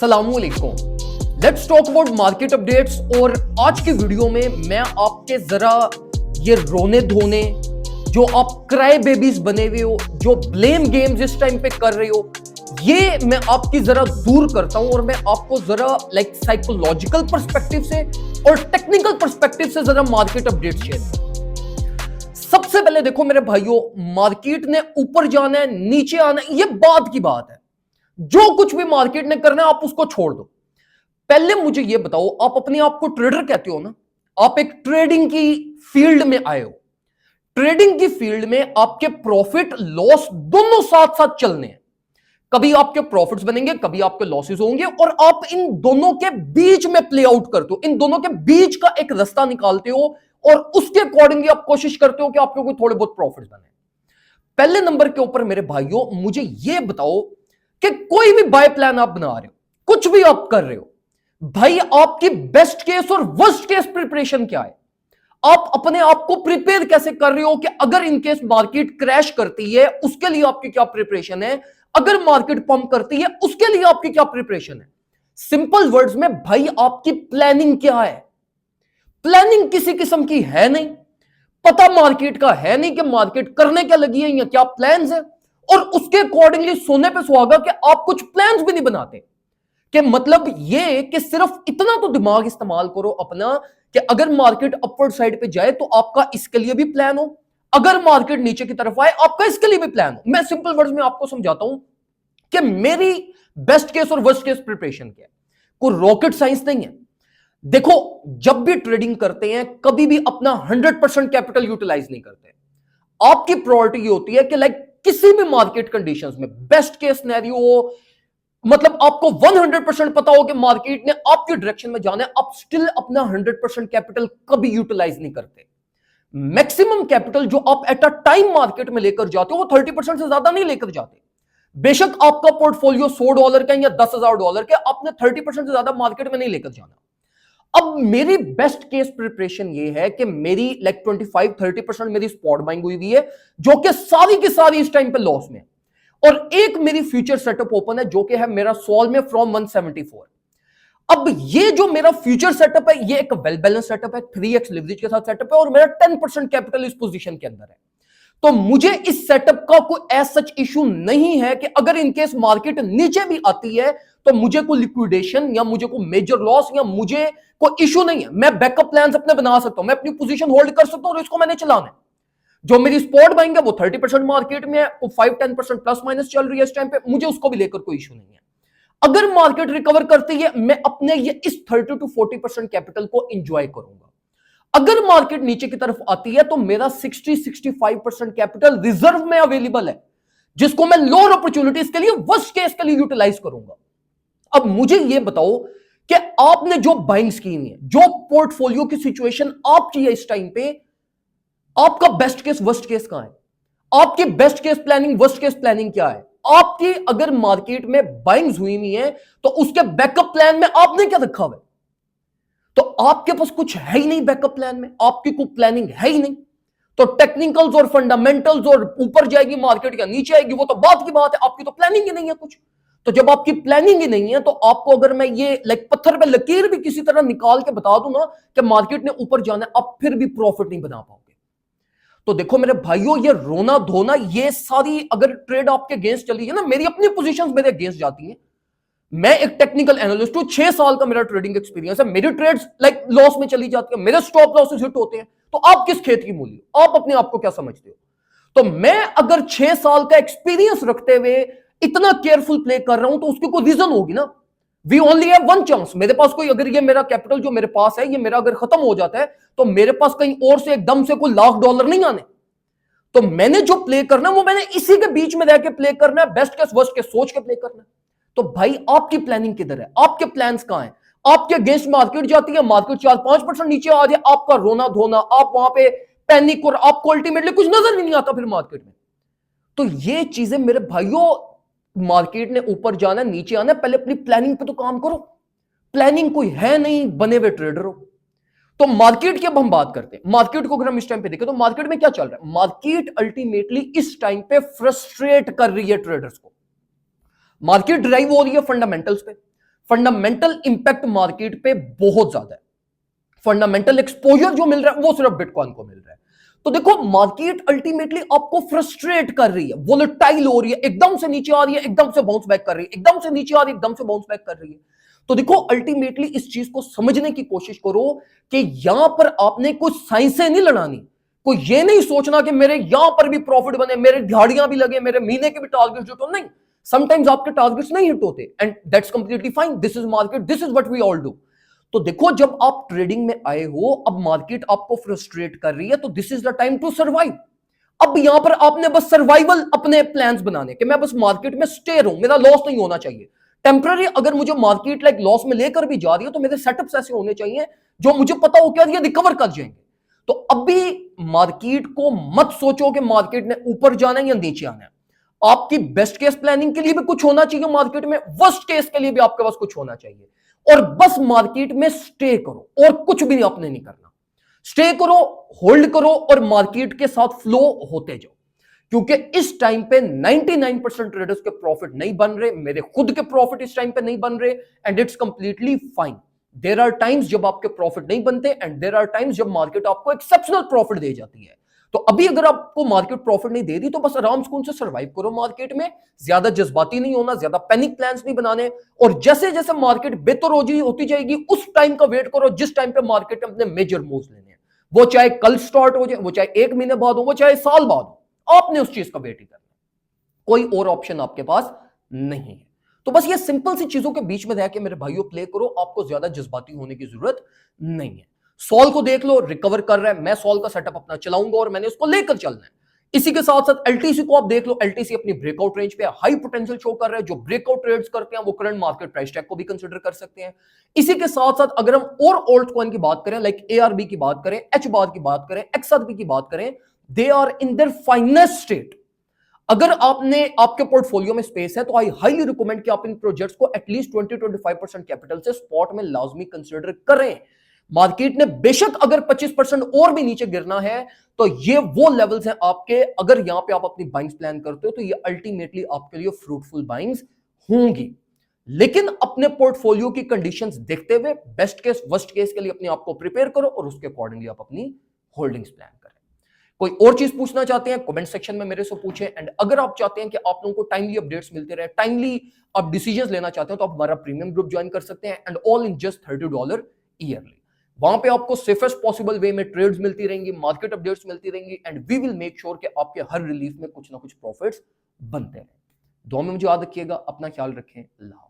अस्सलामुअलैकुम। Let's talk about market updates. और आज की वीडियो में मैं आपके जरा ये रोने धोने, जो आप क्राई बेबीज बने हुए हो, जो ब्लेम गेम्स इस टाइम पे कर रहे हो, ये मैं आपकी जरा दूर करता हूं और मैं आपको जरा साइकोलॉजिकल पर्सपेक्टिव से और टेक्निकल पर्सपेक्टिव से जरा मार्केट अपडेट शेयर करूं। सबसे पहले देखो मेरे भाइयों, मार्केट ने ऊपर जाना है नीचे आना है, ये बात की बात है। जो कुछ भी मार्केट ने करना है आप उसको छोड़ दो। पहले मुझे यह बताओ, आप अपने आप को ट्रेडर कहते हो ना, आप एक ट्रेडिंग की फील्ड में आए हो। ट्रेडिंग की फील्ड में आपके प्रॉफिट लॉस दोनों साथ साथ चलने हैं। कभी आपके प्रॉफिट्स बनेंगे, कभी आपके लॉसेस होंगे, और आप इन दोनों के बीच में प्ले आउट करते हो, इन दोनों के बीच का एक रास्ता निकालते हो और उसके अकॉर्डिंगली आप कोशिश करते हो कि आपको कोई थोड़े बहुत प्रॉफिट बने। पहले नंबर के ऊपर मेरे भाइयों मुझे यह बताओ कि कोई भी बाय प्लान आप बना रहे हो, कुछ भी आप कर रहे हो, भाई आपकी बेस्ट केस और वर्स्ट केस प्रिपरेशन क्या है? आप अपने आप को प्रिपेयर कैसे कर रहे हो कि अगर इनकेस मार्केट क्रैश करती है उसके लिए आपकी क्या प्रिपरेशन है, अगर मार्केट पंप करती है उसके लिए आपकी क्या प्रिपरेशन है? सिंपल वर्ड्स में भाई आपकी प्लानिंग क्या है? प्लानिंग किसी किस्म की है नहीं, पता मार्केट का है नहीं कि मार्केट करने क्या लगी है या क्या प्लान्स है, और उसके अकॉर्डिंगली सोने पे सुहागा कि आप कुछ प्लान्स भी नहीं बनाते। कि मतलब ये कि सिर्फ इतना तो दिमाग इस्तेमाल करो अपना कि अगर मार्केट अपवर्ड साइड पे जाए तो आपका इसके लिए भी प्लान हो, अगर मार्केट नीचे की तरफ आए आपका इसके लिए भी प्लान हो। मैं सिंपल वर्ड्स में आपको समझाता हूं कि मेरी बेस्ट केस और वर्स्ट केस प्रिपरेशन क्या है। कोई रॉकेट साइंस नहीं है। देखो, जब भी ट्रेडिंग करते हैं कभी भी अपना 100% कैपिटल यूटिलाइज नहीं करते। आपकी प्रायोरिटी होती है कि किसी भी मार्केट कंडीशंस में बेस्ट केस सिनेरियो हो, मतलब आपको 100% पता हो कि मार्केट ने आपकी डायरेक्शन में जाना है, आप स्टिल अपना 100% कैपिटल कभी यूटिलाइज नहीं करते। मैक्सिमम कैपिटल जो आप एट अ टाइम मार्केट में लेकर जाते हो वो 30% से ज्यादा नहीं लेकर जाते। बेशक आपका पोर्टफोलियो $100 का या $10,000 का, आपने 30% से ज्यादा मार्केट में नहीं लेकर जाना। अब मेरी बेस्ट केस प्रिपरेशन ये है कि मेरी 25-30% मेरी स्पॉट बाइंग हुई है, जो कि सारी की सारी इस टाइम पे लॉस में, और एक मेरी फ्यूचर सेटअप ओपन है जो कि है मेरा सॉल में फ्रॉम 174। अब ये जो मेरा फ्यूचर सेटअप है ये एक वेल बैलेंस सेटअप है, 3x लिवरेज के साथ सेटअप है, और मेरा 10% कैपिटल इस पोजीशन के अंदर है। तो मुझे इस सेटअप का कोई एज सच इशू नहीं है कि अगर इनकेस मार्केट नीचे भी आती है तो मुझे कोई लिक्विडेशन या मुझे कोई मेजर लॉस या मुझे कोई इशू नहीं है। मैं बैकअप प्लान्स अपने बना सकता हूं, मैं अपनी पोजीशन होल्ड कर सकता हूं और इसको मैंने चलाना है। जो मेरी स्पॉट बाइंग है वो 30% मार्केट में है, वो 5-10% प्लस माइनस चल रही है इस टाइम पे, मुझे उसको भी लेकर कोई इशू नहीं है। अगर मार्केट रिकवर करती है मैं अपने ये इस 30-40% कैपिटल को एंजॉय करूंगा। अगर मार्केट नीचे की तरफ आती है तो मेरा 60-65% कैपिटल रिजर्व में अवेलेबल है, जिसको मैं लोअर अपॉर्चुनिटीज के लिए, वर्स्ट केस के लिए यूटिलाइज करूंगा। अब मुझे यह बताओ कि आपने जो बाइंग्स की है, जो पोर्टफोलियो की सिचुएशन आपकी है इस टाइम पे, आपका बेस्ट केस वर्स्ट केस कहां है? आपकी best case planning worst case planning क्या है? आपकी अगर मार्केट में बाइंग्स हुई नहीं है तो उसके बैकअप प्लान में आपने क्या रखा हुआ है? तो आपके पास कुछ है ही नहीं बैकअप प्लान में, आपकी कोई प्लानिंग है ही नहीं। तो टेक्निकल्स और फंडामेंटल्स और ऊपर जाएगी मार्केट या नीचे आएगी वो तो बात की बात है, आपकी तो प्लानिंग ही नहीं है कुछ। तो जब आपकी प्लानिंग ही नहीं है तो आपको अगर मैं ये पत्थर पे लकीर भी किसी तरह निकाल के बता दूं ना कि मार्केट ने ऊपर जाना है, आप फिर भी प्रॉफिट नहीं बना पाओगे। तो देखो मेरे भाइयों, ये रोना धोना, ये सारी अगर ट्रेड आपके अगेंस्ट चली है ना, मेरी अपनी पोजीशंस मेरे अगेंस्ट जाती हैं। मैं एक टेक्निकल एनालिस्ट हूं, 6 साल का मेरा ट्रेडिंग एक्सपीरियंस है, मेरी ट्रेड्स लॉस में चली जाती है, मेरे स्टॉप लॉसेस हिट होते हैं। तो आप किस खेत की मूली हो? आप अपने आप को क्या समझते हो? तो मैं अगर 6 साल का एक्सपीरियंस रखते हुए इतना केयरफुल प्ले कर रहा हूं तो उसकी कोई रीजन होगी ना। We only have one chance. मेरे पास कोई, अगर ये मेरा कैपिटल जो मेरे पास है ये मेरा अगर खत्म हो जाता है तो मेरे पास कहीं और से एकदम से कोई $1,00,000 नहीं आने। तो मैंने जो प्ले करना है वो मैंने इसी के बीच में रह के प्ले करना है, बेस्ट केस वर्स्ट केस सोच के प्ले करना है। तो भाई आपकी प्लानिंग किधर है? आपके प्लान्स कहां हैं? आपके अगेंस्ट मार्केट जाती है, मार्केट 4-5% नीचे आ जाए, आपका रोना धोना, आप वहां पे पैनिक, और आपको अल्टीमेटली कुछ नजर ही नहीं आता फिर मार्केट में। तो ये चीजें मेरे भाइयों, मार्केट ने ऊपर जाना नीचे आना, पहले अपनी प्लानिंग पे तो काम करो। प्लानिंग कोई है नहीं, बने हुए ट्रेडर हो। तो मार्केट की अब हम बात करते हैं। मार्केट को अगर हम इस टाइम पे देखें तो मार्केट में क्या चल रहा है? मार्केट अल्टीमेटली इस टाइम पे फ्रस्ट्रेट कर रही है ट्रेडर्स को। मार्केट ड्राइव हो रही है फंडामेंटल्स पे, फंडामेंटल इंपैक्ट मार्केट पे बहुत ज्यादा है। फंडामेंटल एक्सपोजर जो मिल रहा है वो सिर्फ बिटकॉइन को मिल रहा है। तो देखो मार्केट अल्टीमेटली आपको फ्रस्ट्रेट कर रही है, वोलेटाइल हो रही है, एकदम से नीचे आ रही है, एकदम से बाउंस बैक कर रही है, एकदम से नीचे आ रही है, एकदम से बाउंस बैक कर रही है। तो देखो अल्टीमेटली इस चीज को समझने की कोशिश करो कि यहां पर आपने कुछ साइंसें नहीं लड़ानी, कोई ये नहीं सोचना कि मेरे यहां पर भी प्रॉफिट बने, मेरे दिहाड़ियां भी लगे, मेरे महीने के भी टारगेट हिट हो। नहीं, समटाइम्स आपके टारगेट्स नहीं हिट होते and that's completely fine. This is market, this is what we all do. तो देखो जब आप ट्रेडिंग में आए हो, अब मार्केट आपको फ्रस्ट्रेट कर रही है, तो this is the time to survive. अब यहां पर आपने बस सर्वाइवल अपने प्लान्स बनाने कि मैं बस मार्केट में स्टे रहूं, मेरा लॉस नहीं होना चाहिए। टेम्पररी अगर मुझे मार्केट लाइक लॉस में लेकर भी जा रही है तो मेरे सेटअप्स ऐसे होने चाहिए जो मुझे पता हो क्या ये रिकवर कर जाएंगे। तो अभी मार्केट को मत सोचो कि मार्केट ने ऊपर जाना है या नीचे आना है। आपकी बेस्ट केस प्लानिंग के लिए भी कुछ होना चाहिए मार्केट में, वर्स्ट केस के लिए भी आपके पास कुछ होना चाहिए। और बस मार्केट में स्टे करो और कुछ भी आपने नहीं करना। स्टे करो, होल्ड करो और मार्केट के साथ फ्लो होते जाओ, क्योंकि इस टाइम पे 99% ट्रेडर्स के प्रॉफिट नहीं बन रहे, मेरे खुद के प्रॉफिट इस टाइम पे नहीं बन रहे and it's completely fine. There are times जब आपके प्रॉफिट नहीं बनते एंड देयर आर टाइम्स जब मार्केट आपको एक्सेप्शनल प्रॉफिट दे जाती है। तो अभी अगर आपको मार्केट प्रॉफिट नहीं दे रही तो बस आराम सुकून से सर्वाइव करो मार्केट में, ज्यादा जज्बाती नहीं होना, ज्यादा पैनिक प्लान्स नहीं बनाने। और जैसे जैसे मार्केट बेहतर होती जाएगी उस टाइम का वेट करो जिस टाइम पे मार्केट में अपने मेजर मूव्स लेने हैं। वो चाहे कल स्टार्ट हो जाए, वो चाहे 1 महीने बाद हो, वो चाहे साल बाद हो, आपने उस चीज का वेट ही करना, कोई और ऑप्शन आपके पास नहीं है। तो बस ये सिंपल सी चीजों के बीच में रह के मेरे भाइयों प्ले करो, आपको ज्यादा जज्बाती होने की जरूरत नहीं है। सॉल को देख लो, रिकवर कर रहा है, मैं सॉल का सेटअप अपना चलाऊंगा और मैंने उसको लेकर चलना है। इसी के साथ साथ एलटीसी को आप देख लो, एलटीसी अपनी ब्रेकआउट रेंज पे हाई पोटेंशियल शो कर रहा है। जो ब्रेकआउट ट्रेड्स करते हैं वो करंट मार्केट प्राइस टैग को भी कंसीडर कर सकते हैं। इसी के साथ साथ अगर हम और ऑल्ट कॉइन की बात करें, लाइक एआरबी की बात करें, एच बार की बात करें, एक्सआरपी की बात करें, they are in their finest state. अगर आपके पोर्टफोलियो में स्पेस है तो आई हाईली रिकमेंड कि आप इन प्रोजेक्ट्स को एटलीस्ट 20-25% कैपिटल से स्पॉट में लाजमी कंसीडर करें। मार्केट ने बेशक अगर 25% और भी नीचे गिरना है तो ये वो लेवल्स हैं आपके, अगर यहां पे आप अपनी बाइंग्स प्लान करते हो तो ये अल्टीमेटली आपके लिए फ्रूटफुल बाइंग्स होंगी। लेकिन अपने पोर्टफोलियो की कंडीशंस देखते हुए बेस्ट केस वर्स्ट केस के लिए अपने आप को प्रिपेयर करो और उसके अकॉर्डिंगली आप अपनी होल्डिंग्स प्लान करें। कोई और चीज पूछना चाहते हैं कमेंट सेक्शन में मेरे से पूछें। एंड अगर आप चाहते हैं कि आप लोगों को टाइमली अपडेट्स मिलते रहे, टाइमली आप डिसीजंस लेना चाहते हैं तो आप हमारा प्रीमियम ग्रुप ज्वाइन कर सकते हैं and all in just $30 yearly. वहां पे आपको सेफेस्ट पॉसिबल वे में ट्रेड्स मिलती रहेंगी, मार्केट अपडेट्स मिलती रहेंगी and we will make sure कि आपके हर रिलीफ में कुछ ना कुछ प्रॉफिट्स बनते रहें। दुआ में मुझे याद रखिएगा, अपना ख्याल रखें। अल्लाह।